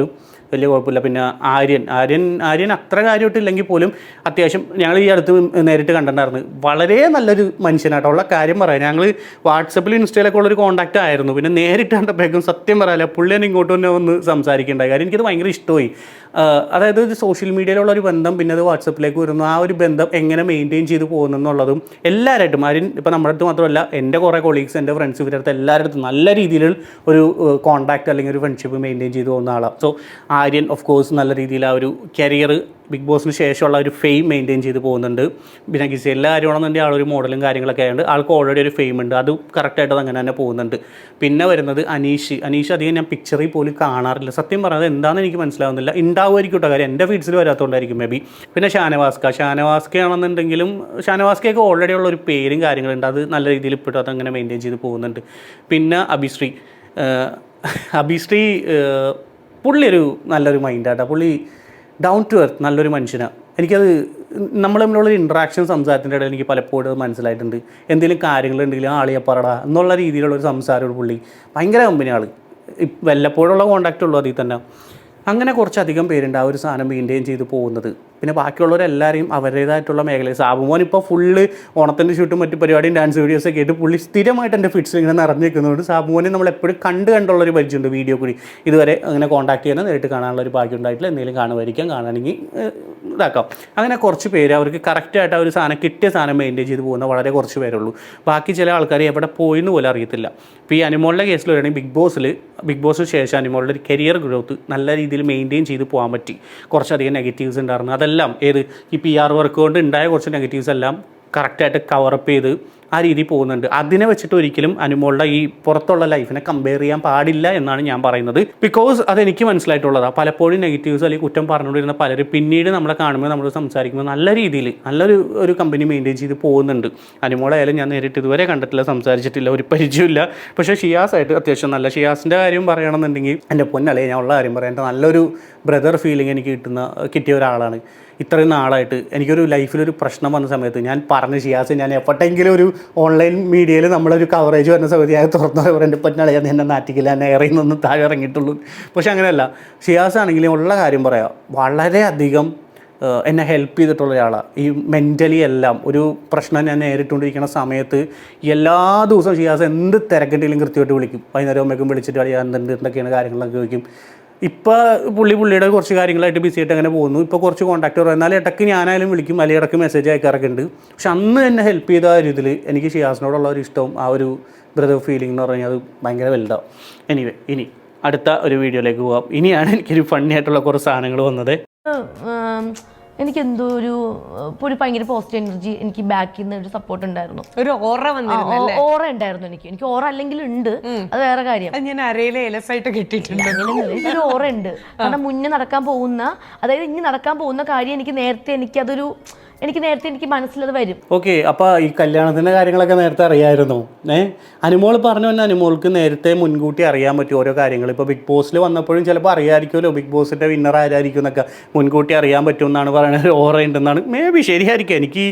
വലിയ കുഴപ്പമില്ല, പിന്നെ ആര്യൻ അത്ര കാര്യമായിട്ടില്ലെങ്കിൽ പോലും അത്യാവശ്യം ഞങ്ങൾ ഈ അടുത്ത് നേരിട്ട് കണ്ടിട്ടുണ്ടായിരുന്നു. വളരെ നല്ലൊരു മനുഷ്യനാട്ടോ. ഉള്ള കാര്യം പറയാം, ഞങ്ങൾ വാട്സപ്പിൽ ഇൻസ്റ്റയിലൊക്കെ ഉള്ളൊരു കോൺടാക്റ്റ് ആയിരുന്നു. പിന്നെ നേരിട്ട് കണ്ടപ്പോഴേക്കും സത്യം പറയാല്ല പുള്ളിയെ ഇങ്ങോട്ട് തന്നെ ഒന്ന് സംസാരിക്കേണ്ടായി. കാര്യം എനിക്കത് ഭയങ്കര ഇഷ്ടമായി. അതായത് സോഷ്യൽ മീഡിയയിലുള്ള ഒരു ബന്ധം പിന്നെ അത് വാട്സപ്പിലേക്ക് വരുന്നു, ആ ഒരു ബന്ധം എങ്ങനെ മെയിൻറ്റെയിൻ ചെയ്ത് പോകുന്നെന്നുള്ളതും എല്ലാവരായിട്ടും ഇപ്പോൾ നമ്മുടെ അടുത്ത് മാത്രമല്ല, എൻ്റെ കുറേ കൊളീഗ്സ്, എൻ്റെ ഫ്രണ്ട്സ്, ഇവരുടെ അടുത്ത് എല്ലാവരുടെ അടുത്തും നല്ല രീതിയിൽ ഒരു കോൺടാക്റ്റ് അല്ലെങ്കിൽ ഒരു ഫ്രണ്ട്ഷിപ്പ് മെയിൻറ്റെയിൻ ചെയ്ത് പോകുന്ന ആളാണ്. സോ ആര്യൻ ഓഫ് കോഴ്സ് നല്ല രീതിയിൽ ആ ഒരു കരിയർ ബിഗ് ബോസിന് ശേഷമുള്ള ഒരു ഫെയിം മെയിൻറ്റെയിൻ ചെയ്ത് പോകുന്നുണ്ട്. പിന്നെ ഗിസി എല്ലാ കാര്യമാണെന്നുണ്ടെങ്കിൽ ആളൊരു മോഡലും കാര്യങ്ങളൊക്കെ ആയതുകൊണ്ട് ആൾക്ക് ഓൾറെഡി ഒരു ഫെയിം ഉണ്ട്, അത് കറക്റ്റായിട്ട് അത് അങ്ങനെ തന്നെ പോകുന്നുണ്ട്. പിന്നെ വരുന്നത് അനീഷ് അധികം ഞാൻ പിക്ചറിൽ പോലും കാണാറില്ല. സത്യം പറഞ്ഞത് എന്താണെന്ന് എനിക്ക് മനസ്സിലാവുന്നില്ല. ഉണ്ടാവുമായിരിക്കും കേട്ടോ, കാര്യം എൻ്റെ ഫീഡ്സിൽ വരാത്തതുകൊണ്ടായിരിക്കും മേ ബി. പിന്നെ ഷാനവാസ്കയാണെന്നുണ്ടെങ്കിലും ഷാനവാസ്കയൊക്കെ ഓൾറെഡി ഉള്ള ഒരു പേരും കാര്യങ്ങളുണ്ട്, അത് നല്ല രീതിയിൽ ഇപ്പോഴും അതങ്ങനെ മെയിൻറ്റെയിൻ ചെയ്ത് പോകുന്നുണ്ട്. പിന്നെ അഭിശ്രീ പുള്ളി ഒരു നല്ലൊരു മൈൻഡാട്ടോ. പുള്ളി ഡൗൺ ടു എർത്ത് നല്ലൊരു മനുഷ്യനാണ്. എനിക്കത് നമ്മൾ തമ്മിലുള്ള ഇൻട്രാക്ഷൻ സംസാരത്തിൻ്റെ ഇടയിൽ എനിക്ക് പലപ്പോഴും അത് മനസ്സിലായിട്ടുണ്ട്. എന്തെങ്കിലും കാര്യങ്ങളുണ്ടെങ്കിലും ആളിയെ പറടാ എന്നുള്ള രീതിയിലുള്ളൊരു സംസാരമോട് പുള്ളി ഭയങ്കര കമ്പനി ആൾ. വല്ലപ്പോഴുള്ള കോണ്ടാക്റ്റ് ഉള്ളൂ അതിൽ തന്നെ. അങ്ങനെ കുറച്ചധികം പേരുണ്ട് ആ ഒരു സാധനം മെയിൻറ്റെയിൻ ചെയ്ത് പോകുന്നത്. പിന്നെ ബാക്കിയുള്ളവരെല്ലാവരെയും അവരുടേതായിട്ടുള്ള മേഖലയിൽ സാബുമോൻ ഇപ്പോൾ ഫുള്ള് ഓണത്തിൻ്റെ ഷൂട്ടും മറ്റു പരിപാടിയും ഡാൻസ് വീഡിയോസൊക്കെ ആയിട്ട് പുള്ളി സ്ഥിരമായിട്ട് എൻ്റെ ഫിറ്റ്സിൽ ഇങ്ങനെ നിറഞ്ഞു നിൽക്കുന്നതുകൊണ്ട് സാബുമോനെ നമ്മൾ എപ്പോഴും കണ്ടുള്ളൊരു പരിചയമുണ്ട് വീഡിയോ കൂടി. ഇതുവരെ അങ്ങനെ കോൺടാക്ട് ചെയ്യാൻ നേരിട്ട് കാണാനുള്ളൊരു ഭാഗ്യം ഉണ്ടായിട്ടില്ല. എന്തെങ്കിലും കാണുമായിരിക്കാം, കാണുകയാണെങ്കിൽ ഇതാക്കാം. അങ്ങനെ കുറച്ച് പേര് അവർക്ക് കറക്റ്റായിട്ട് ആ ഒരു സാധനം കിട്ടിയ സാധനം മെയിൻറ്റെയിൻ ചെയ്ത് പോകുന്ന വളരെ കുറച്ച് പേരുള്ളൂ. ബാക്കി ചില ആൾക്കാർ എവിടെ പോയിന്ന് പോലും അറിയത്തില്ല. ഇപ്പോൾ ഈ അനുമോളുടെ കേസിൽ വരികയാണെങ്കിൽ ബിഗ് ബോസിന് ശേഷം അനുമോളുടെ ഒരു കരിയർ ഗ്രോത്ത് നല്ല രീതിയിൽ മെയിൻറ്റെയിൻ ചെയ്ത് പോകാൻ പറ്റി. കുറച്ചധികം നെഗറ്റീവ്സ് ഉണ്ടായിരുന്നു. അതെല്ലാം ഈ PR വർക്ക് കൊണ്ട് ഉണ്ടായ കുറച്ച് നെഗറ്റീവ്സ് എല്ലാം കറക്റ്റായിട്ട് കവറപ്പ് ചെയ്ത് ആ രീതിയിൽ പോകുന്നുണ്ട്. അതിനെ വെച്ചിട്ട് ഒരിക്കലും അനുമോളുടെ ഈ പുറത്തുള്ള ലൈഫിനെ കമ്പയർ ചെയ്യാൻ പാടില്ല എന്നാണ് ഞാൻ പറയുന്നത്. ബിക്കോസ് അതെനിക്ക് മനസ്സിലായിട്ടുള്ളതാണ്. പലപ്പോഴും നെഗറ്റീവ്സ് അല്ലെങ്കിൽ കുറ്റം പറഞ്ഞുകൊണ്ടിരുന്ന പലരും പിന്നീട് നമ്മളെ കാണുമ്പോൾ നമ്മൾ സംസാരിക്കുമ്പോൾ നല്ല രീതിയിൽ നല്ലൊരു കമ്പനി മെയിൻറ്റെയിൻ ചെയ്ത് പോകുന്നുണ്ട്. അനുമോളായാലും ഞാൻ നേരിട്ട് ഇതുവരെ കണ്ടിട്ടില്ല, സംസാരിച്ചിട്ടില്ല, ഒരു പരിചയമില്ല. പക്ഷേ ഷിയാസായിട്ട് അത്യാവശ്യം നല്ല, ഷിയാസിൻ്റെ കാര്യം പറയണമെന്നുണ്ടെങ്കിൽ എൻ്റെ പൊന്നളെ ഞാൻ ഉള്ള കാര്യം പറയാം, എൻ്റെ നല്ലൊരു ബ്രദർ ഫീലിംഗ് എനിക്ക് കിട്ടിയ ഒരാളാണ്. ഇത്രയും നാളായിട്ട് എനിക്കൊരു ലൈഫിലൊരു പ്രശ്നം വന്ന സമയത്ത് ഞാൻ പറഞ്ഞ് ഷിയാസ്, ഞാൻ എപ്പോഴെങ്കിലും ഒരു ഓൺലൈൻ മീഡിയയിൽ നമ്മളൊരു കവറേജ് വരുന്ന സമയത്ത് ഞാൻ തുറന്നു എൻ്റെ പറ്റിനളയാൻ എന്നെ നാട്ടിക്കില്ല, എന്നെ ഇറങ്ങി താഴെ ഇറങ്ങിയിട്ടുള്ളൂ. പക്ഷെ അങ്ങനെയല്ല, ഷിയാസ് ആണെങ്കിലും ഉള്ള കാര്യം പറയാം, വളരെയധികം എന്നെ ഹെൽപ്പ് ചെയ്തിട്ടുള്ള ഒരാളാണ്. ഈ മെൻ്റലി എല്ലാം ഒരു പ്രശ്നം ഞാൻ നേരിട്ടുകൊണ്ടിരിക്കുന്ന സമയത്ത് എല്ലാ ദിവസവും ഷിയാസ് എന്ത് തിരക്കിട്ടില്ലെങ്കിൽ കൃത്യമായിട്ട് വിളിക്കും. വൈകുന്നേരം ആകുമ്പോഴേക്കും വിളിച്ചിട്ട് എന്തൊക്കെയാണ് കാര്യങ്ങളൊക്കെ ചോദിക്കും. ഇപ്പോൾ പുള്ളിയുടെ കുറച്ച് കാര്യങ്ങളായിട്ട് ബിസി ആയിട്ട് അങ്ങനെ പോകുന്നു. ഇപ്പോൾ കുറച്ച് കോൺടാക്ട് പറയും, എന്നാലും ഇടയ്ക്ക് ഞാനായാലും വിളിക്കും, അല്ലെങ്കിൽ ഇടയ്ക്ക് മെസ്സേജ് അയക്കാറൊക്കെ ഉണ്ട്. പക്ഷെ അന്ന് എന്നെ ഹെൽപ്പ് ചെയ്ത ആ ഒരു ഇതിൽ എനിക്ക് ഷിയാസിനോടുള്ള ഒരു ഇഷ്ടവും ആ ഒരു ബ്രദർ ഫീലിംഗ് എന്ന് പറഞ്ഞാൽ അത് ഭയങ്കര വലുതാവും. എനിവേ, ഇനി അടുത്ത ഒരു വീഡിയോയിലേക്ക് പോകാം. ഇനിയാണ് എനിക്കൊരു ഫണ്ണി ആയിട്ടുള്ള കുറച്ച് സാധനങ്ങൾ വന്നത്.
എനിക്കെന്തോ ഒരു ഭയങ്കര പോസിറ്റീവ് എനർജി എനിക്ക് ബാക്കിൽ നിന്ന് ഒരു സപ്പോർട്ട് ഉണ്ടായിരുന്നു,
ഒരു ഓറ
ഓറ ഉണ്ടായിരുന്നു. എനിക്ക് ഓറ അല്ലെങ്കിൽ ഉണ്ട്, അത് വേറെ കാര്യം.
ഞാൻ അരയിലെ എലസായിട്ട് കിട്ടിയിട്ടുണ്ട്.
ഒരു ഓറ ഉണ്ട്. കാരണം മുന്നേ നടക്കാൻ പോകുന്ന, അതായത് ഇനി നടക്കാൻ പോകുന്ന കാര്യം എനിക്ക് നേരത്തെ എനിക്ക് മനസ്സിലത് വരും.
ഓക്കെ, അപ്പോൾ ഈ കല്യാണത്തിൻ്റെ കാര്യങ്ങളൊക്കെ നേരത്തെ അറിയാമായിരുന്നു. അനുമോൾ പറഞ്ഞു തന്നെ അനുമോൾക്ക് നേരത്തെ മുൻകൂട്ടി അറിയാൻ പറ്റും ഓരോ കാര്യങ്ങൾ. ഇപ്പോൾ ബിഗ് ബോസിൽ വന്നപ്പോഴും ചിലപ്പോൾ അറിയാമായിരിക്കുമല്ലോ ബിഗ് ബോസിൻ്റെ വിന്നർ ആരായിരിക്കും എന്നൊക്കെ മുൻകൂട്ടി അറിയാൻ പറ്റുമെന്നാണ് പറയുന്നത്. ഒരു ഓറ ഉണ്ടെന്നാണ്. മേ ബി ശരിയായിരിക്കും. എനിക്ക്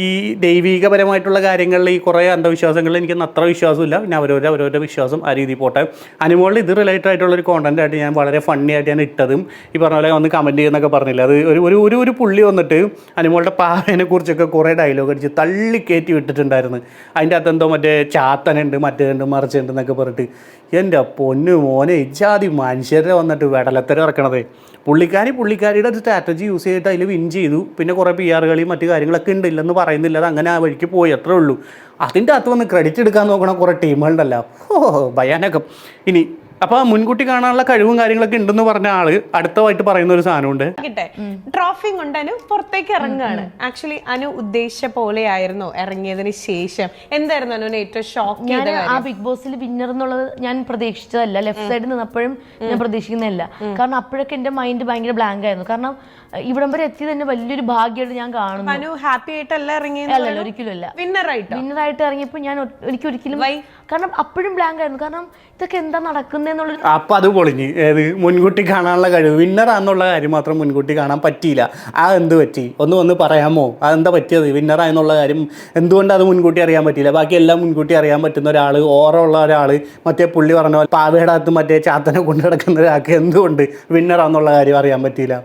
ഈ ദൈവികപരമായിട്ടുള്ള കാര്യങ്ങളിൽ ഈ കുറേ അന്ധവിശ്വാസങ്ങളിൽ എനിക്കൊന്നും അത്ര വിശ്വാസമില്ല. പിന്നെ അവരവരുടെ വിശ്വാസം ആ രീതിയിൽ പോട്ടെ. അനുമോളിൽ ഇത് റിലേറ്റഡ് ആയിട്ടുള്ളൊരു കോണ്ടന്റ് ആയിട്ട് ഞാൻ വളരെ ഫണ്ണി ആയിട്ട് ഞാൻ ഇട്ടതും ഈ പറഞ്ഞ പോലെ ഒന്ന് കമൻറ്റ് ചെയ്യുന്നൊക്കെ പറഞ്ഞില്ല. അത് ഒരു പുള്ളി വന്നിട്ട് അനുമോളുടെ അതിനെക്കുറിച്ചൊക്കെ കുറേ ഡയലോഗ് അടിച്ച് തള്ളിക്കയറ്റി വിട്ടിട്ടുണ്ടായിരുന്നു. അതിൻ്റെ അകത്ത് എന്തോ മറ്റേ ചാത്തനുണ്ട്, മറ്റേതുണ്ട്, മറിച്ചുണ്ട് എന്നൊക്കെ പറഞ്ഞിട്ട്. എൻ്റെ പൊന്നു മോനെ, ഇജാതി മനുഷ്യരെ വന്നിട്ട് വെടലത്തരം ഇറക്കണത്. പുള്ളിക്കാരിയുടെ ഒരു സ്ട്രാറ്റജി യൂസ് ചെയ്തിട്ട് അതിൽ വിൻ ചെയ്തു. പിന്നെ കുറേ PR കളിയും മറ്റു കാര്യങ്ങളൊക്കെ ഉണ്ട്, ഇല്ലെന്ന് പറയുന്നില്ല, അത് അങ്ങനെ ആ വഴിക്ക് പോയി, അത്രേ ഉള്ളൂ. അതിൻ്റെ അകത്ത് വന്ന് ക്രെഡിറ്റ് എടുക്കാൻ നോക്കണ കുറേ ടീമുകളുണ്ടല്ലോ, ഭയാനകം. ഇനി അപ്പോൾ മുൻകൂട്ടി കാണാനുള്ള കഴിവും കാര്യങ്ങളൊക്കെ ഉണ്ടെന്ന് പറഞ്ഞ ആള് അടുത്തതായിട്ട് പറയുന്ന ഒരു സാധനമുണ്ട്.
ട്രോഫി കൊണ്ട് അനു പുറത്തേക്ക് ഇറങ്ങുകയാണ്. ആക്ച്വലി അനു ഉദ്ദേശിച്ച പോലെ ആയിരുന്നു ഇറങ്ങിയതിന് ശേഷം? എന്തായിരുന്നു അനുവിന് ഏറ്റവും ഷോക്ക് ചെയ്ത കാര്യം?
ആ ബിഗ് ബോസിൽ വിന്നർ എന്നുള്ളത് ഞാൻ പ്രതീക്ഷിച്ചതല്ല. ലെഫ്റ്റ് സൈഡിൽ നിന്നപ്പോഴും ഞാൻ പ്രതീക്ഷിക്കുന്നതല്ല. കാരണം അപ്പോഴൊക്കെ എന്റെ മൈൻഡ് ഭയങ്കര ബ്ലാങ്ക് ആയിരുന്നു. കാരണം ഇവിടം വരെ എത്തിയത് തന്നെ വലിയൊരു ഭാഗ്യമായിട്ട് ഞാൻ കാണുന്നു.
അനു ഹാപ്പി ആയിട്ടല്ല ഇറങ്ങിയത്?
അല്ലല്ലോ, ഒരിക്കലും അല്ല. വിന്നറായിട്ട് ഇറങ്ങിയപ്പോൾ ഞാൻ ഒരിക്കലും, കാരണം അപ്പോഴും ബ്ലാങ്ക് ആയിരുന്നു. കാരണം ഇതൊക്കെ എന്താ നടക്കുന്നതെന്നുള്ളത്.
അപ്പം അത് പൊളിഞ്ഞ് മുൻകൂട്ടി കാണാനുള്ള കഴിവ്, വിന്നറാന്നുള്ള കാര്യം മാത്രം മുൻകൂട്ടി കാണാൻ പറ്റിയില്ല. എന്ത് പറ്റി ഒന്ന് പറയാമോ? അതെന്താ പറ്റിയത്? വിന്നറായെന്നുള്ള കാര്യം എന്തുകൊണ്ട് അത് മുൻകൂട്ടി അറിയാൻ പറ്റിയില്ല? ബാക്കി എല്ലാം മുൻകൂട്ടി അറിയാൻ പറ്റുന്ന ഒരാൾ, ഓറ ഉള്ള ഒരാൾ, മറ്റേ പുള്ളി പറഞ്ഞ പോലെ പാവയുടെ അകത്ത് മറ്റേ ചാത്തനെ കൊണ്ടു നടക്കുന്ന ഒരാൾക്ക് എന്തുകൊണ്ട് വിന്നറാന്നുള്ള കാര്യം അറിയാൻ പറ്റിയില്ല?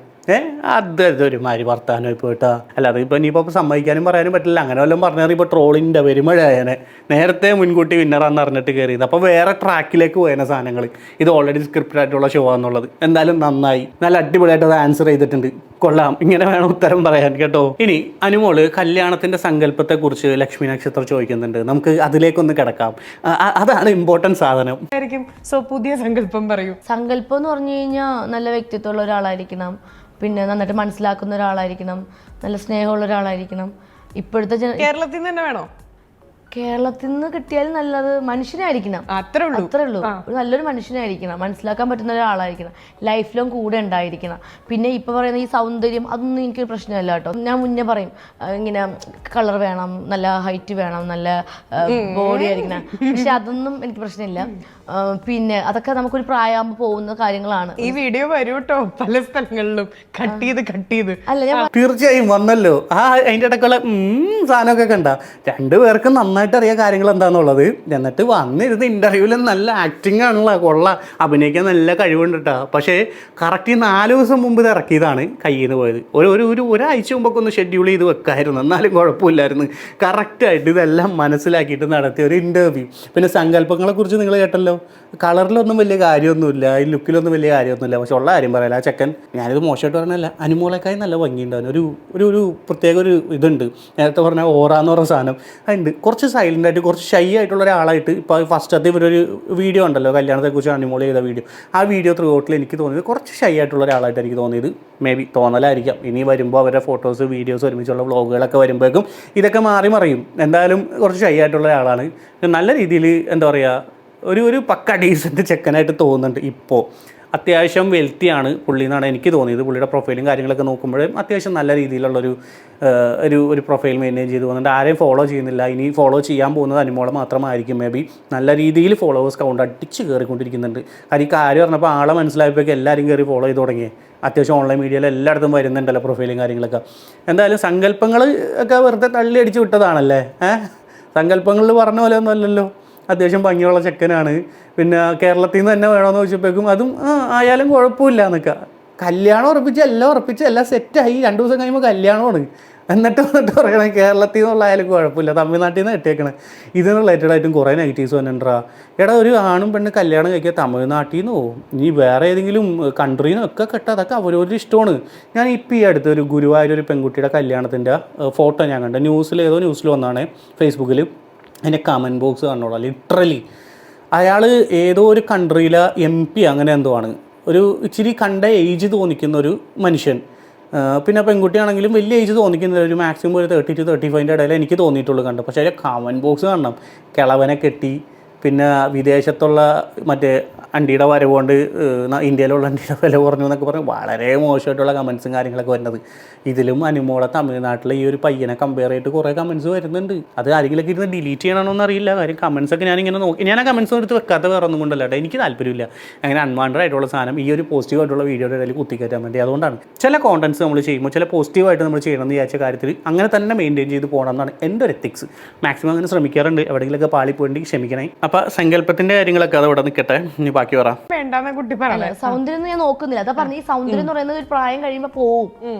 അതൊരു മാതിരി വർത്താനം പോയിട്ടാ. അല്ലാതെ ഇപ്പോൾ ഇനിയിപ്പോൾ സമ്മതിക്കാനും പറയാനും പറ്റില്ല. അങ്ങനെ വല്ലതും പറഞ്ഞാൽ ഇപ്പോൾ ട്രോളിൻ്റെ പെരുമഴയായനെ. നേരത്തെ മുൻകൂട്ടി വിന്നറാന്ന് പറഞ്ഞിട്ട് കയറിയത്. അപ്പോൾ വേറെ ട്രാക്കിലേക്ക് പോയന സാധനങ്ങൾ. ഇത് ഓൾറെഡി സ്ക്രിപ്റ്റഡ് ആയിട്ടുള്ള ഷോ ആണെന്നുള്ളത്. എന്തായാലും നന്നായി, നല്ല അടിപൊളിയായിട്ട് അത് ആൻസർ ചെയ്തിട്ടുണ്ട്. കൊള്ളാം, ഇങ്ങനെ വേണം ഉത്തരം പറയാൻ കേട്ടോ. ഇനി അനുമോള് കല്യാണത്തിൻ്റെ സങ്കല്പത്തെക്കുറിച്ച് ലക്ഷ്മി നക്ഷത്രം ചോദിക്കുന്നുണ്ട്. നമുക്ക് അതിലേക്കൊന്ന് കിടക്കാം. അതാണ് ഇമ്പോർട്ടൻറ്റ് സാധനം.
സോ പുതിയ സങ്കല്പം പറയൂ.
സങ്കല്പം എന്ന് പറഞ്ഞു കഴിഞ്ഞാൽ നല്ല വ്യക്തിത്വമുള്ള ഒരാളായിരിക്കണം, പിന്നെ നന്നായിട്ട് മനസ്സിലാക്കുന്ന ഒരാളായിരിക്കണം, നല്ല സ്നേഹമുള്ള ഒരാളായിരിക്കണം. ഇപ്പോഴത്തെ
കേരളത്തിൽ നിന്ന് തന്നെ വേണോ?
കേരളത്തിൽ നിന്ന് കിട്ടിയാലും നല്ലത് മനുഷ്യനായിരിക്കണം. അത്രേ ഉള്ളൂ. ഒരു നല്ലൊരു മനുഷ്യനായിരിക്കണം, മനസ്സിലാക്കാൻ പറ്റുന്ന ഒരാളായിരിക്കണം, ലൈഫ് ലോങ് കൂടെ ഉണ്ടായിരിക്കണം. പിന്നെ ഇപ്പൊ പറയുന്ന ഈ സൗന്ദര്യം അതൊന്നും എനിക്ക് പ്രശ്നമല്ല കേട്ടോ. ഞാൻ മുന്നേ പറയും ഇങ്ങനെ കളർ വേണം, നല്ല ഹൈറ്റ് വേണം, നല്ല ബോഡി ആയിരിക്കണം. പക്ഷെ അതൊന്നും എനിക്ക് പ്രശ്നമില്ല. പിന്നെ അതൊക്കെ നമുക്കൊരു പ്രായമാകുമ്പോൾ പോകുന്ന കാര്യങ്ങളാണ്.
ഈ വീഡിയോ വരൂ കേട്ടോ പല സ്ഥലങ്ങളിലും കട്ട് ചെയ്ത്
അല്ല ഞാൻ
തീർച്ചയായും വന്നല്ലോ. അതിൻ്റെ ഇടയ്ക്കുള്ള സാധനമൊക്കെ കണ്ട രണ്ടുപേർക്കും നന്നായിട്ട് അറിയാം കാര്യങ്ങൾ എന്താണെന്നുള്ളത്. എന്നിട്ട് വന്നിരുന്ന് ഇൻ്റർവ്യൂവിൽ നല്ല ആക്ടിങ് ആണല്ലോ, കൊള്ളാം, അഭിനയിക്കാൻ നല്ല കഴിവുണ്ട് കേട്ടോ. പക്ഷേ കറക്റ്റ് 4 ദിവസം മുമ്പ് ഇത് ഇറക്കിയതാണ് കയ്യിൽ നിന്ന് പോയത്. ഒരാഴ്ച മുമ്പൊക്കെ ഒന്ന് ഷെഡ്യൂൾ ചെയ്ത് വെക്കായിരുന്നു, എന്നാലും കുഴപ്പമില്ലായിരുന്നു. കറക്റ്റായിട്ട് ഇതെല്ലാം മനസ്സിലാക്കിയിട്ട് നടത്തിയ ഒരു ഇൻ്റർവ്യൂ. പിന്നെ സങ്കല്പങ്ങളെക്കുറിച്ച് നിങ്ങൾ കേട്ടല്ലോ. കളറിലൊന്നും വലിയ കാര്യമൊന്നുമില്ല, ഈ ലുക്കിലൊന്നും വലിയ കാര്യമൊന്നുമില്ല. പക്ഷെ ഉള്ള കാര്യം പറയാല്ല, ആ ചെക്കൻ, ഞാനിത് മോശമായിട്ട് പറഞ്ഞല്ല, അനുമോളേക്കായി നല്ല ഭംഗിയുണ്ടാവും. ഒരു പ്രത്യേക ഒരു ഇതുണ്ട്. നേരത്തെ പറഞ്ഞ ഓറാന്ന് പറഞ്ഞ സാധനം അതുണ്ട്. കുറച്ച് സൈലൻ്റ് ആയിട്ട് കുറച്ച് ഷൈ ആയിട്ടുള്ള ഒരാളായിട്ട് ഇപ്പോൾ ഫസ്റ്റത്തെ ഇവരൊരു വീഡിയോ ഉണ്ടല്ലോ കല്യാണത്തെക്കുറിച്ച് അനുമോൾ ചെയ്ത വീഡിയോ, ആ വീഡിയോ ത്രൂ ഔട്ടിൽ എനിക്ക് തോന്നിയത് കുറച്ച് ഷൈ ആയിട്ടുള്ള ഒരാളായിട്ട് എനിക്ക് തോന്നിയത്. മേ ബി തോന്നലായിരിക്കാം. ഇനി വരുമ്പോൾ അവരുടെ ഫോട്ടോസ് വീഡിയോസ് ഒരുമിച്ചുള്ള വ്ളോഗുകളൊക്കെ വരുമ്പോഴേക്കും ഇതൊക്കെ മാറി മറിയും. എന്തായാലും കുറച്ച് ഷൈ ആയിട്ടുള്ള ഒരാളാണ്. നല്ല രീതിയിൽ എന്താ പറയുക, ഒരു പക്ക ഡീസൻറ്റ് ചെക്കനായിട്ട് തോന്നുന്നുണ്ട്. ഇപ്പോൾ അത്യാവശ്യം വെൽത്തിയാണ് പുള്ളി എന്നാണ് എനിക്ക് തോന്നിയത്. പുള്ളിയുടെ പ്രൊഫൈലും കാര്യങ്ങളൊക്കെ നോക്കുമ്പോഴും അത്യാവശ്യം നല്ല രീതിയിലുള്ളൊരു ഒരു പ്രൊഫൈൽ മെയിൻറ്റെയിൻ ചെയ്ത് പോകുന്നുണ്ട്. ആരെയും ഫോളോ ചെയ്യുന്നില്ല. ഇനി ഫോളോ ചെയ്യാൻ പോകുന്നത് അനുമോളെ മാത്രമായിരിക്കും. മേ ബി നല്ല രീതിയിൽ ഫോളോവേഴ്സ് കൗണ്ട് അടിച്ച് കയറിക്കൊണ്ടിരിക്കുന്നുണ്ട്. കാര്യം ഈ കാര്യം പറഞ്ഞപ്പോൾ ആളെ മനസ്സിലായപ്പോഴേക്കും എല്ലാവരും കയറി ഫോളോ ചെയ്ത് തുടങ്ങി. അത്യാവശ്യം ഓൺലൈൻ മീഡിയയിൽ എല്ലായിടത്തും വരുന്നുണ്ടല്ലോ പ്രൊഫൈലും കാര്യങ്ങളൊക്കെ. എന്തായാലും സങ്കല്പങ്ങൾ ഒക്കെ വെറുതെ തള്ളി അടിച്ച് വിട്ടതാണല്ലേ. സങ്കല്പങ്ങളിൽ പറഞ്ഞ പോലെ ഒന്നും അല്ലല്ലോ. അത്യാവശ്യം ഭംഗിയുള്ള ചെക്കനാണ്. പിന്നെ കേരളത്തിൽ നിന്ന് തന്നെ വേണമെന്ന് ചോദിച്ചപ്പോഴേക്കും അതും ആയാലും കുഴപ്പമില്ല എന്നൊക്കെ. കല്യാണം ഉറപ്പിച്ച് എല്ലാം സെറ്റായി. 2 ദിവസം കഴിയുമ്പോൾ കല്യാണമാണ്. എന്നിട്ട് പറയണേ കേരളത്തിൽ നിന്നുള്ള ആയാലും കുഴപ്പമില്ല, തമിഴ്നാട്ടിൽ നിന്ന് ഇട്ടേക്കണേ. ഇതിന് റിലേറ്റഡ് ആയിട്ടും കുറേ നെഗറ്റീവ്സ് വന്നിട്ടുണ്ടാ. എടാ, ഒരു ആണും പെണ്ണ് കല്യാണം കഴിക്കുക തമിഴ്നാട്ടിൽ നിന്നോ ഇനി വേറെ ഏതെങ്കിലും കൺട്രിയിൽ നിന്നൊക്കെ കെട്ടാൽ അതൊക്കെ അവരവരുടെ ഇഷ്ടമാണ്. ഞാൻ ഇപ്പോൾ ഈ അടുത്ത് ഒരു ഗുരുവായൂർ ഒരു പെൺകുട്ടിയുടെ കല്യാണത്തിൻ്റെ ഫോട്ടോ ഞാൻ കണ്ടു. ഏതോ ന്യൂസിൽ വന്നാണ് ഫേസ്ബുക്കിൽ. അതിൻ്റെ കമൻറ്റ് ബോക്സ് കണ്ടോളാം. ലിറ്ററലി അയാൾ ഏതോ ഒരു കൺട്രിയിലെ MP അങ്ങനെ എന്തോ ആണ്. ഒരു ഇച്ചിരി കണ്ട ഏജ് തോന്നിക്കുന്ന ഒരു മനുഷ്യൻ. പിന്നെ പെൺകുട്ടിയാണെങ്കിലും വലിയ ഏജ് തോന്നിക്കുന്നില്ല. ഒരു മാക്സിമം ഒരു 30 to 35 ഇടയിൽ എനിക്ക് തോന്നിയിട്ടുള്ളൂ കണ്ടു. പക്ഷേ അതിൻ്റെ കമൻറ്റ് ബോക്സ് കാണണം. കിളവനെ കെട്ടി, പിന്നെ വിദേശത്തുള്ള മറ്റേ അണ്ടിയുടെ വരവ് കൊണ്ട് ഇന്ത്യയിലുള്ള അണ്ടിയുടെ വില കുറഞ്ഞു എന്നൊക്കെ പറഞ്ഞ് വളരെ മോശമായിട്ടുള്ള കമൻസും കാര്യങ്ങളൊക്കെ വരുന്നത്. ഇതിലും അനുമോളെ തമിഴ്നാട്ടിലെ ഈ ഒരു പയ്യനെ കമ്പയർ ചെയ്തിട്ട് കുറേ കമൻസ് വരുന്നുണ്ട്. അത് ആരെങ്കിലൊക്കെ ഇരുന്ന് ഡിലീറ്റ് ചെയ്യണമെന്നൊന്നും അറിയില്ല. കാര്യം കമൻസൊക്കെ ഞാനിങ്ങനെ നോക്കി, ഞാൻ ആ കമൻസ് എടുത്ത് വെക്കാത്ത വേറെ ഒന്നും കൊണ്ടല്ല കേട്ടോ. എനിക്ക് താല്പര്യമില്ല അങ്ങനെ അൺവാണ്ടഡ് ആയിട്ടുള്ള സാധനം ഈ ഒരു പോസിറ്റീവായിട്ടുള്ള വീഡിയോയുടെ ഇടയിൽ കുത്തിക്കയറ്റാൻ വേണ്ടി. അതുകൊണ്ടാണ് ചില കോണ്ടൻറ്റ്സ് നമ്മൾ ചെയ്യുമ്പോൾ ചില പോസിറ്റീവായിട്ട് നമ്മൾ ചെയ്യണമെന്ന് വിചാരിച്ച കാര്യത്തിൽ അങ്ങനെ തന്നെ മെയിൻറ്റെയിൻ ചെയ്ത് പോകണം എന്നാണ് എൻ്റെ ഒരു എത്തിക്സ്. മാക്സിമം അങ്ങനെ ശ്രമിക്കാറുണ്ട്. എവിടെയെങ്കിലൊക്കെ പാളിപ്പോയിട്ട് ക്ഷമിക്കണേ. അപ്പോൾ സങ്കല്പത്തിൻ്റെ കാര്യങ്ങളൊക്കെ അത് ഇവിടെ നിൽക്കട്ടെ. ഇനി ബാക്കി പറയാം.
വേണ്ടാന്ന് കുട്ടി പറയാം.
സൗന്ദര്യം ഞാൻ നോക്കുന്നില്ല. അതാ പറഞ്ഞ ഈ സൗന്ദര്യം എന്ന് പറയുന്നത് ഒരു പ്രായം കഴിയുമ്പോൾ പോവും.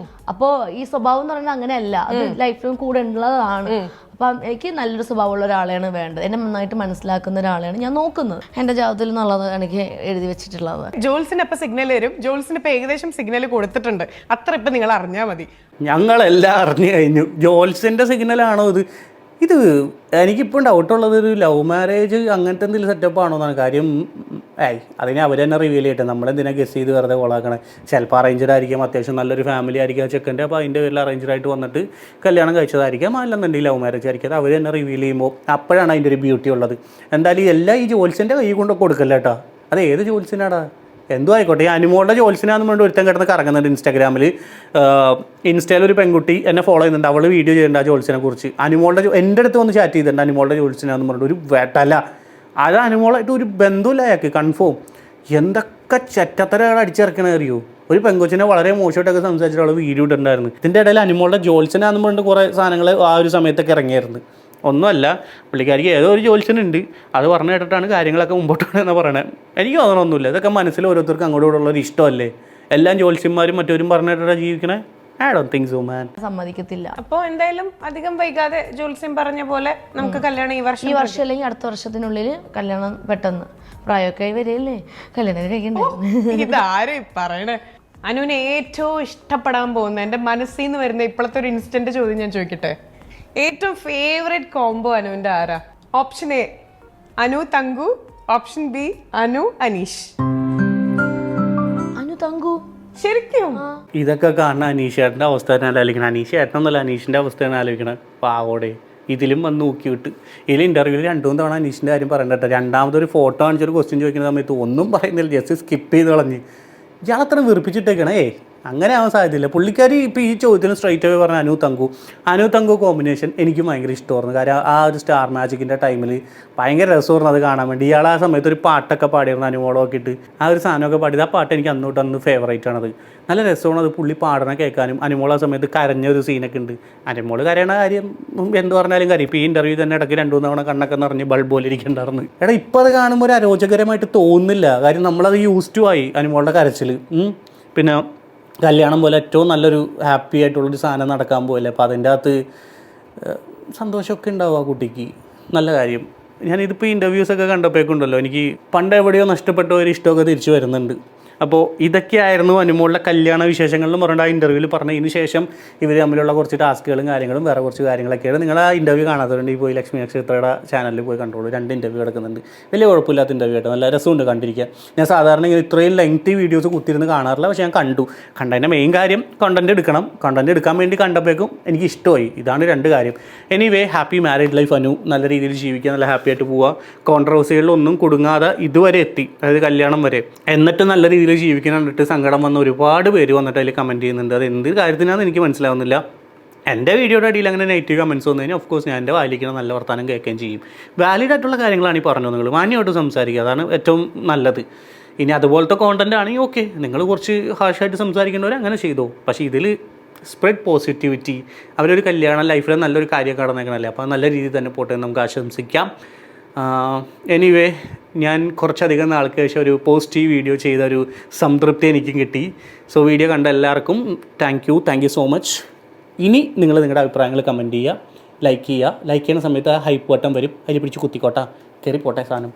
അപ്പോ ഈ സ്വഭാവം എന്ന് പറയുന്നത് അങ്ങനെയല്ല, അത് ലൈഫിലും കൂടെ ഉള്ളതാണ്. അപ്പൊ എനിക്ക് നല്ലൊരു സ്വഭാവമുള്ള ഒരാളെയാണ് വേണ്ടത്. എന്നെ നന്നായിട്ട് മനസ്സിലാക്കുന്ന ഒരാളെയാണ് ഞാൻ നോക്കുന്നത്. എന്റെ ജാതകത്തിൽ നിന്നുള്ളത് എനിക്ക് എഴുതി വെച്ചിട്ടുള്ളത്.
ജോൾസിന് ഇപ്പൊ സിഗ്നൽ വരും. ജോൾസിന് ഇപ്പൊ ഏകദേശം സിഗ്നൽ കൊടുത്തിട്ടുണ്ട്. അത്ര ഇപ്പൊ നിങ്ങൾ അറിഞ്ഞാൽ മതി.
ഞങ്ങളെല്ലാം അറിഞ്ഞു കഴിഞ്ഞു. ജോൾസിന്റെ സിഗ്നലാണോ ഇത്? എനിക്കിപ്പോൾ ഡൗട്ടുള്ളത് ഒരു ലവ് മാരേജ് അങ്ങനത്തെ എന്തെങ്കിലും സെറ്റപ്പ് ആണോ എന്നാണ്. കാര്യം അതിനെ അവർ തന്നെ റിവീൽ ചെയ്യട്ടെ. നമ്മളെന്തിനാ ഗസ് ചെയ്ത് വെറുതെ കൊളാക്കണേ. ചിലപ്പോൾ അറേഞ്ച്ഡ് ആയിരിക്കാം, അത്യാവശ്യം നല്ലൊരു ഫാമിലി ആയിരിക്കും ചെക്കൻ്റെ. അപ്പോൾ അതിൻ്റെ പേരിൽ അറേഞ്ച്ഡ് വന്നിട്ട് കല്യാണം കഴിച്ചതായിരിക്കാം. അല്ലെന്നുണ്ടെങ്കിൽ ലവ് മാരേജ് ആയിരിക്കും. അത് അവർ തന്നെ റിവീൽ ചെയ്യുമ്പോൾ അപ്പോഴാണ് അതിൻ്റെ ഒരു ബ്യൂട്ടി ഉള്ളത്. എന്തായാലും എല്ലാം ഈ ജോത്സ്യൻ്റെ കൈ കൊണ്ട് കൊടുക്കല്ല കേട്ടോ. അത് ഏത് ജോത്സ്യനാടാ? എന്തോ ആയിക്കോട്ടെ. ഈ അനുമോളുടെ ജോത്സ്യനാന്ന് പറഞ്ഞിട്ട് ഒരുത്തൻ കിടന്ന് കറങ്ങുന്നുണ്ട് ഇൻസ്റ്റാഗ്രാമിൽ. ഇൻസ്റ്റയിൽ ഒരു പെൺകുട്ടി എന്നെ ഫോളോ ചെയ്യുന്നുണ്ട്. അവൾ വീഡിയോ ചെയ്യുന്നുണ്ട് ആ ജോത്സ്യനെ കുറിച്ച്. അനുമോളുടെ എൻ്റെ അടുത്ത് വന്ന് ചാറ്റ് ചെയ്തിട്ടുണ്ട് അനുമോളുടെ ജോത്സ്യനാന്ന് പറഞ്ഞിട്ട്. ഒരു വേട്ടല്ല അത് അനുമോളായിട്ട് ഒരു ബന്ധമില്ല അയാൾക്ക് കൺഫേം. എന്തൊക്കെ ചെറ്റത്തരകൾ അടിച്ചിറക്കണ അറിയോ. ഒരു പെങ്കൊച്ചിനെ വളരെ മോശമായിട്ടൊക്കെ സംസാരിച്ചിട്ട് അവൾ വീഡിയോ ഇട്ടുണ്ടായിരുന്നു. ഇതിൻ്റെ ഇടയിൽ അനുമോളുടെ ജോത്സ്യനാന്ന് പറഞ്ഞിട്ട് കുറേ സാധനങ്ങൾ ആ ഒരു സമയത്തൊക്കെ ഇറങ്ങിയായിരുന്നു. ഒന്നുമല്ല, പുള്ളിക്കാരിക്ക് ഏതോ ഒരു ജോത്സ്യനുണ്ട്. അത് പറഞ്ഞു കേട്ടിട്ടാണ് കാര്യങ്ങളൊക്കെ മുമ്പോട്ട് പോകണമെന്ന് പറയണത്. എനിക്ക് തോന്നണമൊന്നുമില്ല. ഇതൊക്കെ മനസ്സിൽ ഓരോരുത്തർക്കും അങ്ങോട്ടും ഉള്ളൊരു ഇഷ്ടമല്ലേ. എല്ലാം ജോത്സ്യന്മാരും മറ്റവരും പറഞ്ഞു കേട്ടിട്ടാണ് ജീവിക്കണേ. I don't think so, man.
സമ്മതിക്കത്തില്ല.
അപ്പോൾ എന്തായാലും അധികം വൈകാതെ ജോത്സ്യം പറഞ്ഞ പോലെ നമുക്ക് കല്യാണം ഈ വർഷം
അല്ലെങ്കിൽ അടുത്ത വർഷത്തിനുള്ളിൽ കല്യാണം പെട്ടെന്ന് പ്രായമൊക്കെ വരെയല്ലേ കല്യാണം കഴിക്കണ്ടേ.
ഇതാരും പറയണേ. അനുവിനെ ഏറ്റവും ഇഷ്ടപ്പെടാൻ പോകുന്ന എൻ്റെ മനസ്സിൽ നിന്ന് വരുന്ന ഇപ്പോഴത്തെ ഒരു ഇൻസ്റ്റന്റ് ചോദ്യം ഞാൻ ചോദിക്കട്ടെ. ഏറ്റവും ഫേവറേറ്റ് കോംബോ അനുവിന്റെ ആരാ? Option A Anu Thanku, option B Anu Aneesh.
Anu Thanku
ശരിക്കും
ഇതൊക്കെ കാണുന്ന അനീഷേട്ടൻ്റെ അവസ്ഥ തന്നെ ആലോചിക്കണം. അനീഷേട്ടനൊന്നുമല്ല, അനീഷിൻ്റെ അവസ്ഥയാണ് ആലോചിക്കണം. പാവോടെ ഇതിലും വന്ന് നോക്കിയിട്ട് ഇതിൽ ഇൻ്റർവ്യൂവിൽ 2-3 തവണ അനീഷിൻ്റെ കാര്യം പറയണ്ട. രണ്ടാമതൊരു ഫോട്ടോ കാണിച്ചൊരു ക്വസ്റ്റ്യൻ ചോദിക്കുന്ന സമയത്ത് ഒന്നും പറയുന്നില്ല, ജസ്റ്റ് സ്കിപ്പ് ചെയ്ത് കളഞ്ഞ്. ഇയാളത്ര വെറുപ്പിച്ചിട്ടേക്കണേ. അങ്ങനെ ആവാൻ സാധ്യതയില്ല. പുള്ളിക്കാരി ഇപ്പോൾ ഈ ചോദ്യത്തിന് സ്ട്രൈറ്റ് ആയി പറഞ്ഞ അനു തങ്കു കോമ്പിനേഷൻ എനിക്ക് ഭയങ്കര ഇഷ്ടമായിരുന്നു. കാര്യം ആ ഒരു സ്റ്റാർ മാജിക്കിൻ്റെ ടൈമിൽ ഭയങ്കര രസമായിരുന്നു അത് കാണാൻ വേണ്ടി. ഇയാൾ ആ സമയത്ത് ഒരു പാട്ടൊക്കെ പാടിയിരുന്നു അനുമോളൊക്കെ ഇട്ട്, ആ ഒരു സാധനമൊക്കെ പാടിയത്. ആ പാട്ട് എനിക്ക് അന്ന് ഫേവറേറ്റ് ആണത്. നല്ല രസമാണ് അത് പുള്ളി പാടണം കേൾക്കാനും. അനുമോൾ ആ സമയത്ത് കരഞ്ഞ ഒരു സീനൊക്കെ ഉണ്ട്. അനുമോൾ കരയണ കാര്യം എന്ത് പറഞ്ഞാലും കരയും. ഇപ്പോൾ ഈ ഇൻ്റർവ്യൂ തന്നെ ഇടയ്ക്ക് 2-3 തവണ കണ്ണൊക്കെ നിറഞ്ഞ് ബൾബ് പോലെ ഇരിക്കണ്ടായിരുന്നു. ഇപ്പോൾ അത് കാണുമ്പോൾ ഒരു അരോചകരമായിട്ട് തോന്നുന്നില്ല. കാര്യം നമ്മളത് യൂസ് ടു ആയി അനുമോളുടെ കരച്ചിൽ. പിന്നെ കല്യാണം പോലെ ഏറ്റവും നല്ലൊരു ഹാപ്പി ആയിട്ടുള്ളൊരു സാധനം നടക്കാൻ പോയില്ലേ. അപ്പോൾ അതിൻ്റെ അകത്ത് സന്തോഷമൊക്കെ ഉണ്ടാവും ആ കുട്ടിക്ക്. നല്ല കാര്യം. ഞാനിതിപ്പോൾ ഈ ഇൻ്റർവ്യൂസൊക്കെ കണ്ടപ്പോഴേക്കുണ്ടല്ലോ എനിക്ക് പണ്ട് എവിടെയോ നഷ്ടപ്പെട്ട ഒരു ഇഷ്ടമൊക്കെ തിരിച്ചു വരുന്നുണ്ട്. അപ്പോൾ ഇതൊക്കെയായിരുന്നു അനുമോളുടെ കല്യാണ വിശേഷങ്ങളിലും പറഞ്ഞിട്ട് ആ ഇൻ്റർവ്യൂവിൽ പറഞ്ഞതിന് ശേഷം ഇവർ തമ്മിലുള്ള കുറച്ച് ടാസ്കുകളും കാര്യങ്ങളും വേറെ കുറച്ച് കാര്യങ്ങളൊക്കെയാണ്. നിങ്ങൾ ആ ഇൻ്റർവ്യൂ കാണാത്തതുകൊണ്ട് പോയി ലക്ഷ്മി നക്ഷത്രയുടെ ചാനലിൽ പോയി കണ്ടോളൂ. 2 ഇൻ്റർവ്യൂ കിടക്കുന്നുണ്ട്. വലിയ കുഴപ്പമില്ലാത്ത ഇൻ്റർവ്യൂ ആയിട്ട് നല്ല രസമുണ്ട് കണ്ടിരിക്കാൻ. ഞാൻ സാധാരണ ഇത്രയും ലെങ്തി വീഡിയോസ് കുത്തിരുന്ന് കാണാറില്ല, പക്ഷേ ഞാൻ കണ്ടതിൻ്റെ മെയിൻ കാര്യം കണ്ടൻറ്റ് എടുക്കാൻ വേണ്ടി കണ്ടപ്പോഴേക്കും എനിക്ക് ഇഷ്ടമായി. ഇതാണ് 2 കാര്യം. Anyway happy married life Anu. നല്ല രീതിയിൽ ജീവിക്കുക, നല്ല ഹാപ്പി ആയിട്ട് പോവുക, കോൺട്രവേഴ്സികളിലൊന്നും കുടുങ്ങാതെ ഇതുവരെ എത്തി, അതായത് കല്യാണം വരെ. എന്നിട്ട് നല്ല രീതിയിൽ ജീവിക്കാൻ കണ്ടിട്ട് സങ്കടം വന്ന ഒരുപാട് പേര് വന്നിട്ട് അതിൽ കമൻറ്റ് ചെയ്യുന്നുണ്ട്. അത് എന്ത് കാര്യത്തിനാണെന്ന് എനിക്ക് മനസ്സിലാവുന്നില്ല. എൻ്റെ വീഡിയോയുടെ അടിയിൽ അങ്ങനെ നെഗറ്റീവ് കമൻറ്റ്സ് വന്നു കഴിഞ്ഞാൽ ഓഫ്കോഴ്സ് ഞാൻ എൻ്റെ വായിലിരിക്കുന്ന നല്ല വർത്താനം കേൾക്കുകയും ചെയ്യും. വാലിഡ് ആയിട്ടുള്ള കാര്യങ്ങളാണ് ഈ പറഞ്ഞു. നിങ്ങൾ മാന്യമായിട്ട് സംസാരിക്കുക, അതാണ് ഏറ്റവും നല്ലത്. ഇനി അതുപോലത്തെ കോണ്ടൻ്റ് ആണെങ്കിൽ ഓക്കെ, നിങ്ങൾ കുറച്ച് ഹാർഷായിട്ട് സംസാരിക്കേണ്ടവർ അങ്ങനെ ചെയ്തോ. പക്ഷേ ഇതിൽ സ്പ്രെഡ് പോസിറ്റിവിറ്റി. അവരൊരു കല്യാണ ലൈഫിൽ നല്ലൊരു കാര്യം കടന്നേക്കണല്ലേ, അപ്പോൾ നല്ല രീതിയിൽ തന്നെ പോട്ടെ എന്ന് നമുക്ക് ആശംസിക്കാം. എനിവേ ഞാൻ കുറച്ചധികം നാൾക്ക് ശേഷം ഒരു പോസിറ്റീവ് വീഡിയോ ചെയ്തൊരു സംതൃപ്തി എനിക്കും കിട്ടി. സോ വീഡിയോ കണ്ട എല്ലാവർക്കും താങ്ക് യു സോ മച്ച്. ഇനി നിങ്ങൾ നിങ്ങളുടെ അഭിപ്രായങ്ങൾ കമൻറ്റ് ചെയ്യുക, ലൈക്ക് ചെയ്യുക. ലൈക്ക് ചെയ്യുന്ന സമയത്ത് ആ ഹൈപ്പ് ബട്ടൺ വരും, അതിൽ പിടിച്ച് കുത്തിക്കോട്ടെ, കയറി പോട്ടെ സാധനം.